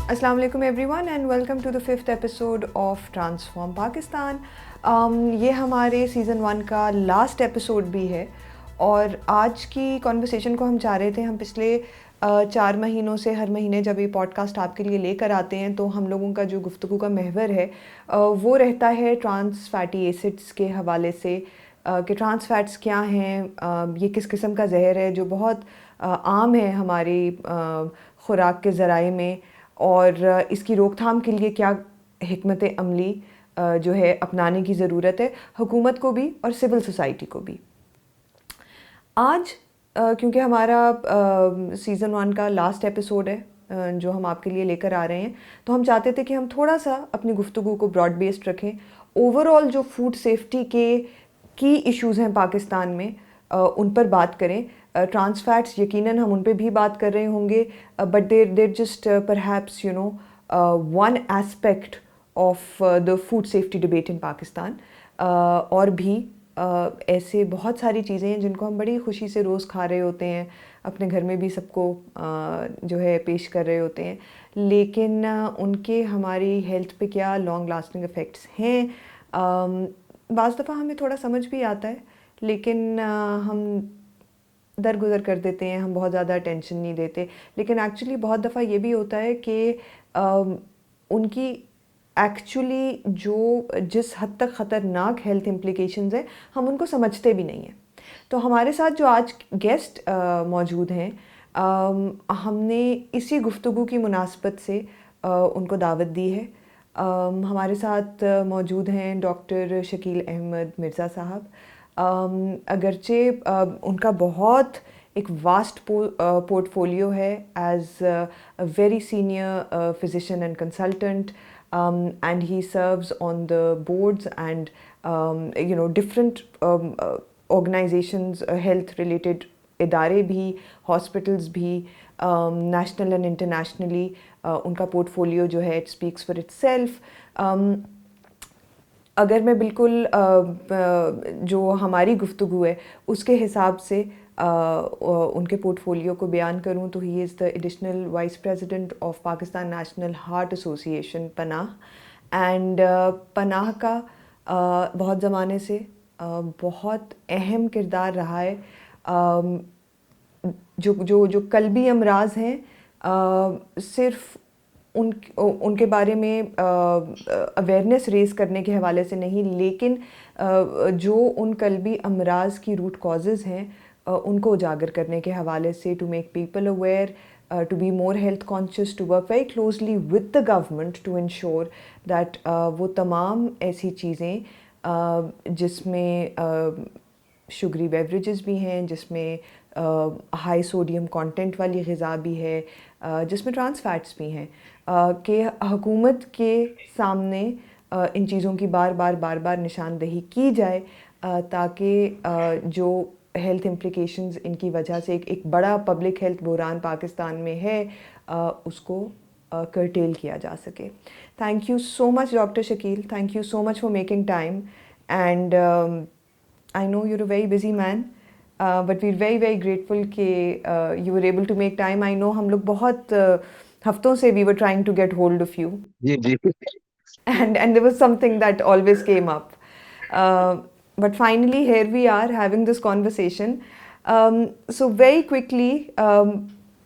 Assalamu alaikum everyone and welcome to the 5th episode of Transform Pakistan. یہ ہمارے season 1 کا last episode بھی ہے اور آج کی کانورسیشن کو ہم چاہ رہے تھے. ہم پچھلے 4 مہینوں سے ہر مہینے جب یہ پوڈ کاسٹ آپ کے لیے لے کر آتے ہیں تو ہم لوگوں کا جو گفتگو کا محور ہے وہ رہتا ہے ٹرانس فیٹی ایسڈس کے حوالے سے کہ ٹرانس فیٹس کیا ہیں, یہ کس قسم کا زہر ہے جو بہت عام ہے ہماری خوراک کے ذرائع میں, اور اس کی روک تھام کے لیے کیا حکمت عملی جو ہے اپنانے کی ضرورت ہے حکومت کو بھی اور سول سوسائٹی کو بھی. آج کیونکہ ہمارا سیزن 1 کا لاسٹ ایپیسوڈ ہے جو ہم آپ کے لیے لے کر آ رہے ہیں, تو ہم چاہتے تھے کہ ہم تھوڑا سا اپنی گفتگو کو براڈ بیسڈ رکھیں. اوور آل جو فوڈ سیفٹی کے کی ایشوز ہیں پاکستان میں ان پر بات کریں. ٹرانس فیٹس یقیناً ہم ان پہ بھی بات کر رہے ہوں گے, but there just perhaps one aspect of the food safety debate in Pakistan. اور بھی ایسے بہت ساری چیزیں ہیں جن کو ہم بڑی خوشی سے روز کھا رہے ہوتے ہیں, اپنے گھر میں بھی سب کو جو ہے پیش کر رہے ہوتے ہیں, لیکن ان کے ہماری ہیلتھ پہ کیا لانگ لاسٹنگ افیکٹس ہیں. بعض دفعہ ہمیں تھوڑا سمجھ بھی آتا ہے لیکن ہم درگزر کر دیتے ہیں, ہم بہت زیادہ اٹینشن نہیں دیتے. لیکن ایکچولی بہت دفعہ یہ بھی ہوتا ہے کہ ان کی ایکچولی جس حد تک خطرناک ہیلتھ امپلیکیشنز ہیں ہم ان کو سمجھتے بھی نہیں ہیں. تو ہمارے ساتھ جو آج گیسٹ موجود ہیں, ہم نے اسی گفتگو کی مناسبت سے ان کو دعوت دی ہے. ہمارے ساتھ موجود ہیں ڈاکٹر شکیل احمد مرزا صاحب. اگرچہ ان کا بہت ایک واسٹ پورٹ فولیو ہے as a very senior physician and consultant, and he serves on the boards and different organisations, health related ادارے بھی, ہاسپٹلز بھی, نیشنل اینڈ انٹرنیشنلی ان کا پورٹ فولیو جو ہے it speaks for itself. اگر میں بالکل جو ہماری گفتگو ہے اس کے حساب سے ان کے پورٹ فولیو کو بیان کروں تو he is the additional vice president of Pakistan national heart association PANAH. And PANAH کا بہت زمانے سے بہت اہم کردار رہا ہے. جو قلبی امراض ہیں صرف ان کے بارے میں اویئرنیس ریز کرنے کے حوالے سے نہیں, لیکن جو ان قلبی امراض کی روٹ کازز ہیں ان کو اجاگر کرنے کے حوالے سے, to make people aware, to be more health conscious, to work very closely with the government to ensure that وہ تمام ایسی چیزیں جس میں شگری بیوریجز بھی ہیں, جس میں ہائی سوڈیم کانٹینٹ والی غذا بھی ہے, جس میں ٹرانس فیٹس بھی ہیں, کہ حکومت کے سامنے ان چیزوں کی بار بار نشاندہی کی جائے تاکہ جو ہیلتھ امپلیکیشنز ان کی وجہ سے ایک بڑا پبلک ہیلتھ بحران پاکستان میں ہے اس کو کرٹیل کیا جا سکے. Thank you so much doctor Shakeel, thank you so much for making time. And I know you are a very busy man, but we are very very grateful کہ you were able to make time. I know ہم لوگ بہت ہفتوں سے we were trying to get hold of you, G G and there was something that always came up. But finally here we are having this conversation. So very quickly,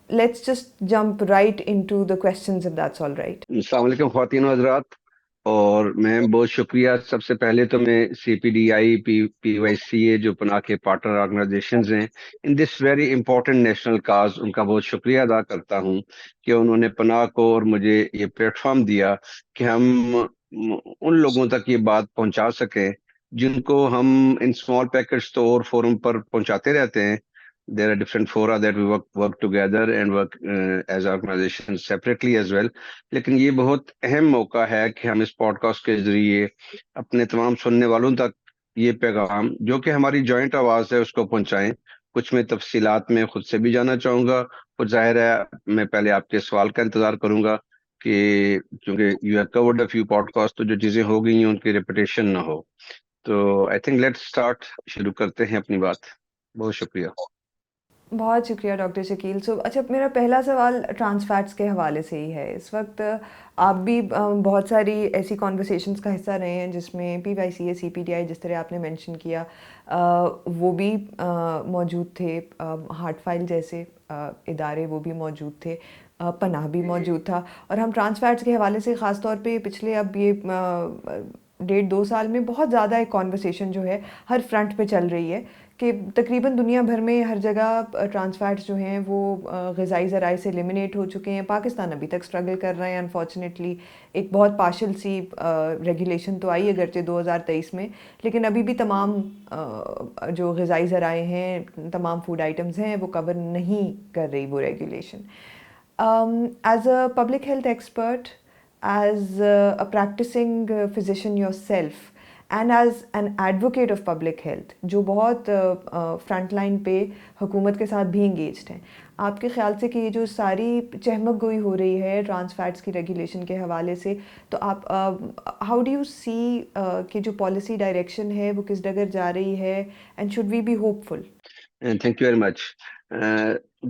let's just jump right into the questions if that's all right. السلام علیکم خواتین و حضرات, اور میں بہت شکریہ. سب سے پہلے تو میں سی P D I P Y سی اے جو پناہ کے پارٹنر آرگنائزیشنز ہیں in this very important national cause, ان کا بہت شکریہ ادا کرتا ہوں کہ انہوں نے پناہ کو اور مجھے یہ پلیٹ فارم دیا کہ ہم ان لوگوں تک یہ بات پہنچا سکیں جن کو ہم in small packet store forum پر پہنچاتے رہتے ہیں. There are different fora that we work together and work as organizations separately as well. لیکن یہ بہت اہم موقع ہے کہ ہم اس پوڈ کاسٹ کے ذریعے اپنے تمام سننے والوں تک یہ پیغام جو کہ ہماری جوائنٹ آواز ہے اس کو پہنچائیں. کچھ میں تفصیلات میں خود سے بھی جانا چاہوں گا, کچھ ظاہر ہے میں پہلے آپ کے سوال کا انتظار کروں گا کہ کیونکہ you have covered a few podcast, تو جو چیزیں ہو گئی ہیں ان کی ریپیٹیشن نہ ہو. تو آئی تھنک لیٹس اسٹارٹ, شروع کرتے ہیں اپنی بات. بہت شکریہ. بہت شکریہ ڈاکٹر شکیل. اچھا میرا پہلا سوال ٹرانس فیٹس کے حوالے سے ہی ہے. اس وقت آپ بھی بہت ساری ایسی کانورسیشنز کا حصہ رہے ہیں جس میں پی Y C a C P D I جس طرح آپ نے مینشن کیا وہ بھی موجود تھے, ہارٹ فائل جیسے ادارے وہ بھی موجود تھے, پناہ بھی موجود تھا, اور ہم ٹرانس فیٹس کے حوالے سے خاص طور پہ پچھلے اب یہ 1.5-2 سال میں بہت زیادہ ایک کانورسیشن جو ہے ہر فرنٹ پہ چل رہی ہے کہ تقریباً دنیا بھر میں ہر جگہ ٹرانس فیٹس جو ہیں وہ غذائی ذرائع سے ایلیمنیٹ ہو چکے ہیں. پاکستان ابھی تک اسٹرگل کر رہے ہیں انفارچونیٹلی. ایک بہت پارشل سی ریگولیشن تو آئی اگرچہ 2023 میں, لیکن ابھی بھی تمام جو غذائی ذرائع ہیں, تمام فوڈ آئٹمز ہیں, وہ کور نہیں کر رہی وہ regulation. As a public health expert, as a practicing physician yourself and as an advocate of public health جو بہت فرنٹ لائن پہ حکومت کے ساتھ بھی انگیجڈ ہیں, آپ کے خیال سے کہ یہ جو ساری چہمک گوئی ہو رہی ہے ٹرانس فیٹس کی ریگولیشن کے حوالے سے, تو آپ ہاؤ ڈو یو سی کہ جو پالیسی ڈائریکشن ہے وہ کس ڈگر جا رہی ہے, and should we be hopeful? Thank you very much.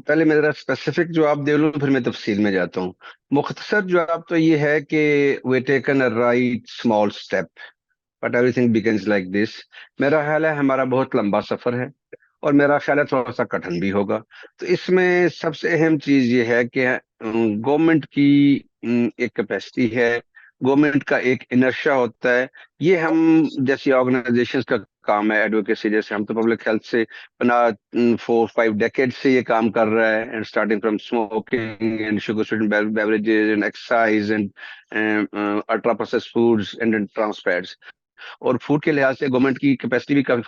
پہلے میں ذرا اسپیسیفک جواب دے لوں پھر میں تفصیل میں جاتا ہوں. مختصر جواب تو یہ ہے کہ we taken a right small step but everything begins like this. میرا خیال ہے ہمارا بہت لمبا سفر ہے اور میرا خیال ہے تھوڑا سا کٹھن بھی ہوگا. تو اس میں سب سے اہم چیز یہ ہے کہ گورنمنٹ کی ایک کیپیسٹی ہے, گورنمنٹ کا ایک انرشا ہوتا ہے. یہ ہم جیسی آرگنائزیشنز کا کام ہے, ایڈوکیسی جیسے, ہم تو پبلک ہیلتھ سے 4-5 ڈیکیڈ سے یہ کام کر رہا ہے, and starting from smoking and sugar sweeten beverages and exercise and ultra processed foods and trans fats. اور فوڈ کے لحاظ سے گورنمنٹ کی کیپیسٹی بھی کافی,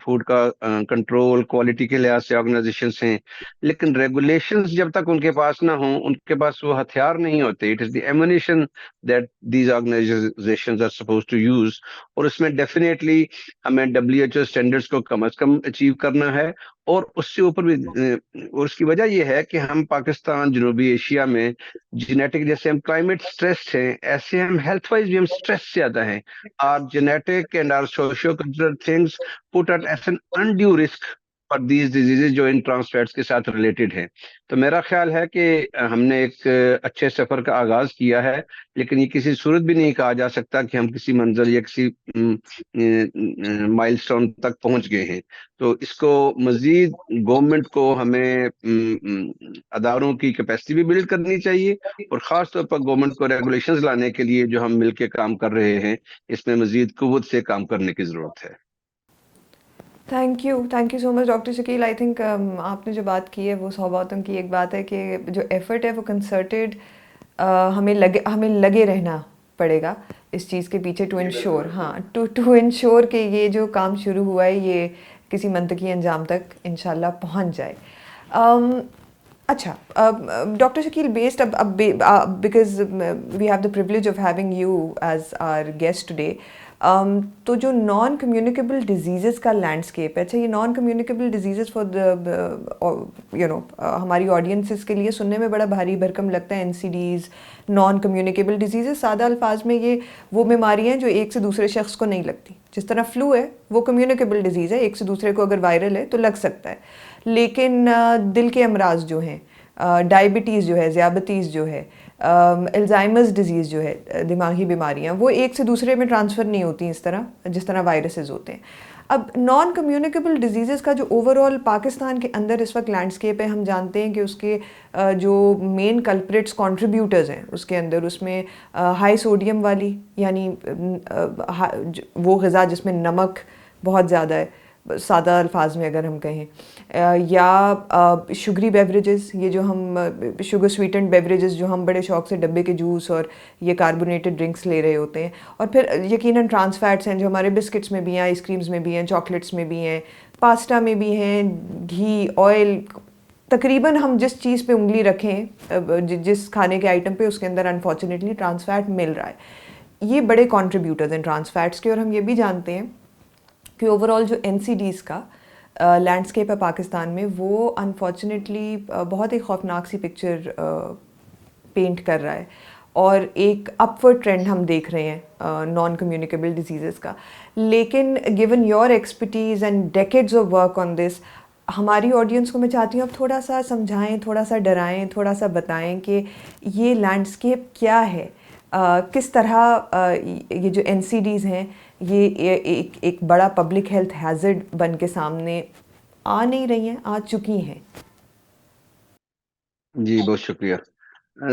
فوڈ کا کنٹرول کوالٹی کے لحاظ سے آرگنائزیشنز ہیں, لیکن ریگولیشنز جب تک ان کے پاس نہ ہوں, ان کے پاس وہ ہتھیار نہیں ہوتے. It is the ammunition that these organisations are suppose to use. اور اس میں ڈیفینیٹلی ہمیں WHO اسٹینڈرڈس کو کم از کم اچیو کرنا ہے, اور اس سے اوپر بھی. اور اس کی وجہ یہ ہے کہ ہم پاکستان, جنوبی ایشیا میں جینیٹک, جیسے ہم کلائمیٹ اسٹریس ہیں ایسے ہم ہیلتھ وائز بھی ہم اسٹریس زیادہ ہیں. Our genetic and our socio-cultural things put at an undue risk for these diseases جو ان ٹرانس فیٹس کے ساتھ ریلیٹڈ ہیں. تو میرا خیال ہے کہ ہم نے ایک اچھے سفر کا آغاز کیا ہے, لیکن یہ کسی صورت بھی نہیں کہا جا سکتا کہ ہم کسی منزل یا کسی مائل سٹون تک پہنچ گئے ہیں. تو اس کو مزید گورنمنٹ کو ہمیں اداروں کی کیپیسٹی بھی بلڈ کرنی چاہیے, اور خاص طور پر گورنمنٹ کو ریگولیشنز لانے کے لیے جو ہم مل کے کام کر رہے ہیں, اس میں مزید قوت سے کام کرنے کی ضرورت ہے. Thank you so much doctor Shakeel. I think آپ نے جو بات کی ہے وہ 100 باتوں کی ایک بات ہے کہ جو ایفرٹ ہے وہ کنسرٹیڈ ہمیں لگے رہنا پڑے گا اس چیز کے پیچھے ٹو انشور کہ یہ جو کام شروع ہوا ہے یہ کسی منطقی انجام تک انشاءاللہ پہنچ جائے. اچھا ڈاکٹر شکیل, بیسڈ اب because we have the privilege of having you as our guest today, تو جو نان کمیونیکیبل ڈیزیزز کا لینڈسکیپ ہے, اچھا یہ نان کمیونیکیبل ڈیزیزز ہماری آڈینسز کے لیے سننے میں بڑا بھاری بھرکم لگتا ہے. NCDs, نان کمیونیکیبل ڈیزیزز, سادہ الفاظ میں یہ وہ بیماریاں ہیں جو ایک سے دوسرے شخص کو نہیں لگتی. جس طرح فلو ہے وہ کمیونیکیبل ڈیزیز ہے, ایک سے دوسرے کو اگر وائرل ہے تو لگ سکتا ہے, لیکن دل کے امراض جو ہیں, ڈائبٹیز جو ہے, ذیابطیس جو ہے, الزائمرز ڈیزیز جو ہے, دماغی بیماریاں, وہ ایک سے دوسرے میں ٹرانسفر نہیں ہوتی اس طرح جس طرح وائرسز ہوتے ہیں. اب نان کمیونیکیبل ڈیزیزز کا جو اوور آل پاکستان کے اندر اس وقت لینڈسکیپ ہے, ہم جانتے ہیں کہ اس کے جو مین کلپریٹس کنٹریبیوٹرز ہیں اس کے اندر, اس میں ہائی سوڈیم والی, یعنی وہ غذا جس میں نمک بہت زیادہ ہے, سادہ الفاظ میں اگر ہم کہیں, یا شگری بیوریجز, یہ جو ہم شوگر سویٹنڈ بیوریجز جو ہم بڑے شوق سے ڈبے کے جوس اور یہ کاربونیٹڈ ڈرنکس لے رہے ہوتے ہیں, اور پھر یقیناً ٹرانس فیٹس ہیں جو ہمارے بسکٹس میں بھی ہیں, آئس کریمز میں بھی ہیں, چاکلیٹس میں بھی ہیں, پاستا میں بھی ہیں, گھی, آئل, تقریباً ہم جس چیز پہ انگلی رکھیں, جس کھانے کے آئٹم پہ, اس کے اندر انفارچونیٹلی ٹرانس فیٹ مل رہا ہے. یہ بڑے کنٹریبیوٹرز ہیں ٹرانس فیٹس کے, اور ہم یہ بھی جانتے ہیں کہ اوور آل جو NCDs کا لینڈسکیپ ہے پاکستان میں وہ انفارچونیٹلی بہت ایک خوفناک سی پکچر پینٹ کر رہا ہے, اور ایک اپورڈ ٹرینڈ ہم دیکھ رہے ہیں نان کمیونیکیبل ڈیزیزز کا. لیکن given your expertise and decades of work on this, ہماری آڈینس کو میں چاہتی ہوں اب تھوڑا سا سمجھائیں، تھوڑا سا ڈرائیں، تھوڑا سا بتائیں کہ یہ لینڈسکیپ کیا ہے، کس طرح یہ جو این سی ڈیز ہیں یہ ایک بڑا پبلک ہیلتھ ہیزرڈ بن کے سامنے آ نہیں رہی ہیں، آ چکی ہیں. جی بہت شکریہ.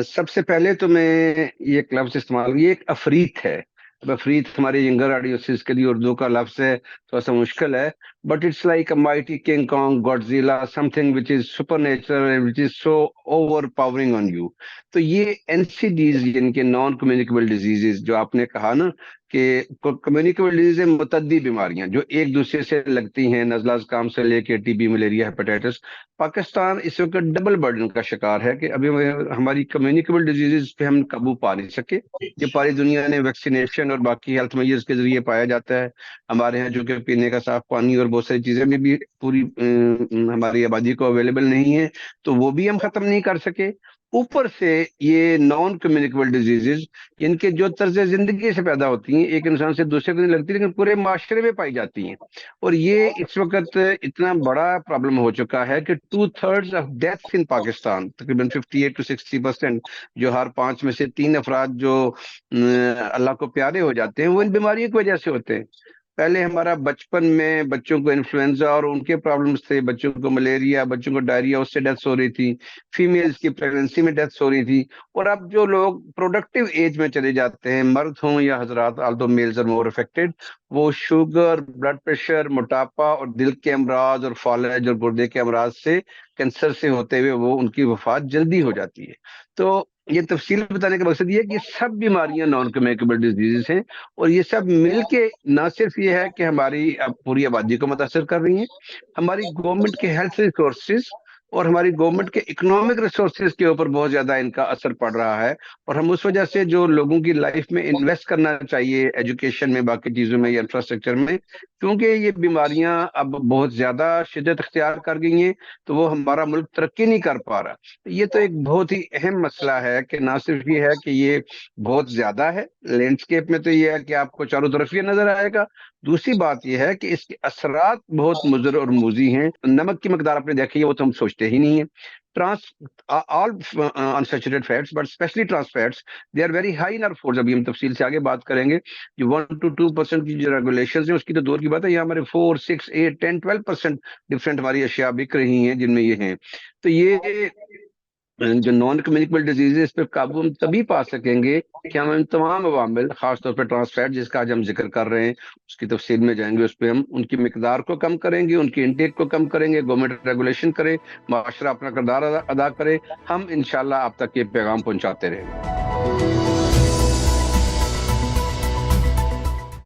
سب سے پہلے تو میں یہ ایک لفظ استعمال، یہ ایک افریت ہے. اب افریت ہمارے ینگر آڈیوسز کے لیے اردو کا لفظ ہے، تھوڑا سا مشکل ہے، but it's like a mighty King Kong Godzilla, something which is supernatural which is so overpowering on you. تو یہ این سی ڈیز یعنی کہ نان کمیونیکیبل ڈیزیزز جو آپ نے کہا نا کہ کمیونیکیبل ڈیزیز متعدی بیماریاں جو ایک دوسرے سے لگتی ہیں، نزلہ زکام سے لے کے TB, malaria, hepatitis. Pakistan اس وقت ڈبل برڈن کا شکار ہے کہ ابھی ہماری کمیونیکیبل ڈیزیزز پہ ہم قابو پا نہیں سکے. یہ پاری دنیا نے ویکسینیشن اور باقی ہیلتھ میجرز کے ذریعے پایا جاتا ہے. ہمارے ہاں جو کہ پینے کا صاف پانی اور بہت ساری چیزیں بھی پوری ہماری آبادی کو اویلیبل نہیں ہے، تو وہ بھی ہم ختم نہیں کر سکے. اوپر سے یہ نان کمیونیکیبل ڈیزیزز ان کے جو طرز زندگی سے پیدا ہوتی ہیں، ایک انسان سے دوسرے کو نہیں لگتی لیکن پورے معاشرے میں پائی جاتی ہیں. اور یہ اس وقت اتنا بڑا پرابلم ہو چکا ہے کہ 2/3 آف ڈیتھس ان پاکستان، تقریباً 58 to 60%، جو ہر 5 میں سے 3 افراد جو اللہ کو پیارے ہو جاتے ہیں وہ ان بیماریوں کی وجہ سے ہوتے ہیں. پہلے ہمارا بچپن میں بچوں کو انفلوئنزا اور ان کے پرابلمس تھے، بچوں کو ملیریا، بچوں کو ڈائریا، اس سے ڈیتھس ہو رہی تھی. فیمیلز کی پریگننسی میں ڈیتھس ہو رہی تھی. اور اب جو لوگ پروڈکٹیو ایج میں چلے جاتے ہیں، مرد ہوں یا حضرات، although males are more affected, وہ شوگر، بلڈ پریشر، موٹاپا اور دل کے امراض اور فالج اور گردے کے امراض سے، کینسر سے ہوتے ہوئے وہ ان کی وفات جلدی ہو جاتی ہے. تو یہ تفصیل بتانے کا مقصد یہ ہے کہ یہ سب بیماریاں نان کمیونیکیبل ڈیزیز ہیں، اور یہ سب مل کے نہ صرف یہ ہے کہ ہماری پوری آبادی کو متاثر کر رہی ہیں، ہماری گورنمنٹ کے ہیلتھ ریسورسز اور ہماری گورنمنٹ کے اکنامک ریسورسز کے اوپر بہت زیادہ ان کا اثر پڑ رہا ہے. اور ہم اس وجہ سے جو لوگوں کی لائف میں انویسٹ کرنا چاہیے، ایجوکیشن میں، باقی چیزوں میں یا انفراسٹرکچر میں، کیونکہ یہ بیماریاں اب بہت زیادہ شدت اختیار کر گئی ہیں، تو وہ ہمارا ملک ترقی نہیں کر پا رہا. یہ تو ایک بہت ہی اہم مسئلہ ہے کہ نہ صرف یہ ہے کہ یہ بہت زیادہ ہے لینڈسکیپ میں، تو یہ ہے کہ آپ کو چاروں طرف یہ نظر آئے گا. دوسری بات یہ ہے کہ اس کے اثرات بہت مضر اور موذی ہیں. نمک کی مقدار آپ نے دیکھی ہے، وہ تو ہم سوچتے ہی نہیں ہیں. Trans all unsaturated fats but especially trans fats, they are very high in our foods. ابھی ہم تفصیل سے آگے بات کریں گے. جو 1 to 2% کی جو ریگولیشنز ہیں اس کی تو دور کی بات ہے، یہ ہمارے 4 6 8 10 12% ڈفرینٹ ہماری اشیاء بک رہی ہیں جن میں یہ ہیں. تو یہ جو نان کمیونیکیبل ڈیزیز ہے اس پہ قابو ہم تبھی پا سکیں گے کہ ہم ان تمام عوامل، خاص طور پہ ٹرانس فیٹ جس کا آج ہم ذکر کر رہے ہیں، اس کی تفصیل میں جائیں گے. اس پہ ہم ان کی مقدار کو کم کریں گے، ان کی انٹیک کو کم کریں گے، گورنمنٹ ریگولیشن کرے، معاشرہ اپنا کردار ادا کرے. ہم انشاءاللہ آپ تک یہ پیغام پہنچاتے رہیں گے.